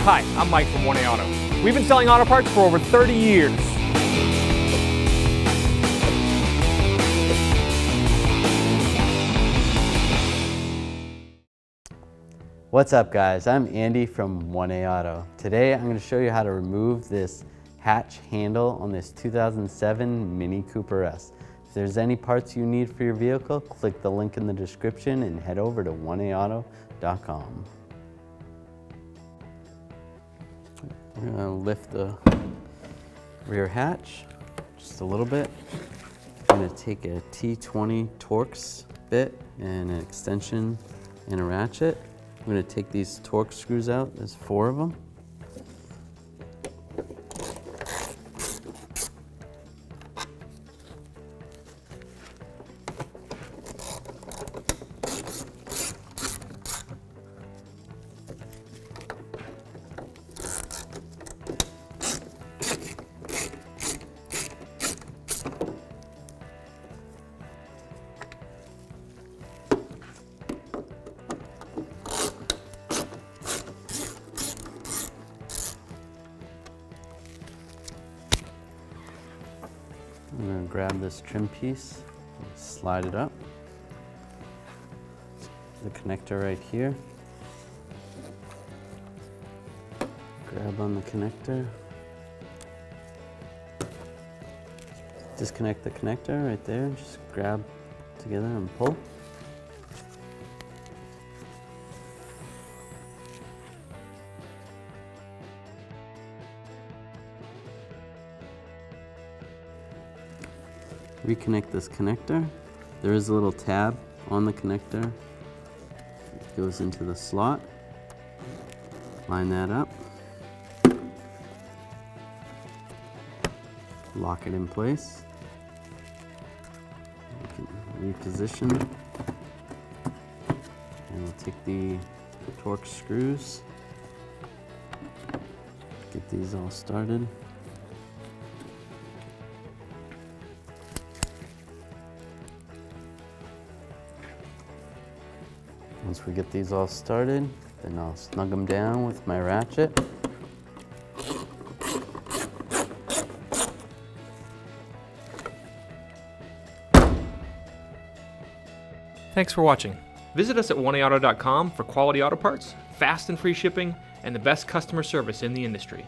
Hi, I'm Mike from 1A Auto. We've been selling auto parts for over 30 years. What's up guys, I'm Andy from 1A Auto. Today I'm going to show you how to remove this hatch handle on this 2007 Mini Cooper S. If there's any parts you need for your vehicle, click the link in the description and head over to 1aauto.com. We're going to lift the rear hatch just a little bit. I'm going to take a T20 Torx bit and an extension and a ratchet. I'm going to take these Torx screws out. There's 4 of them. I'm going to grab this trim piece and slide it up. The connector right here. Grab on the connector. Disconnect the connector right there. Just grab together and pull. Reconnect this connector. There is a little tab on the connector. It goes into the slot. Line that up. Lock it in place. You can reposition. And we'll take the Torx screws. Get these all started. Once we get these all started, then I'll snug them down with my ratchet. Thanks for watching. Visit us at 1aauto.com for quality auto parts, fast and free shipping, and the best customer service in the industry.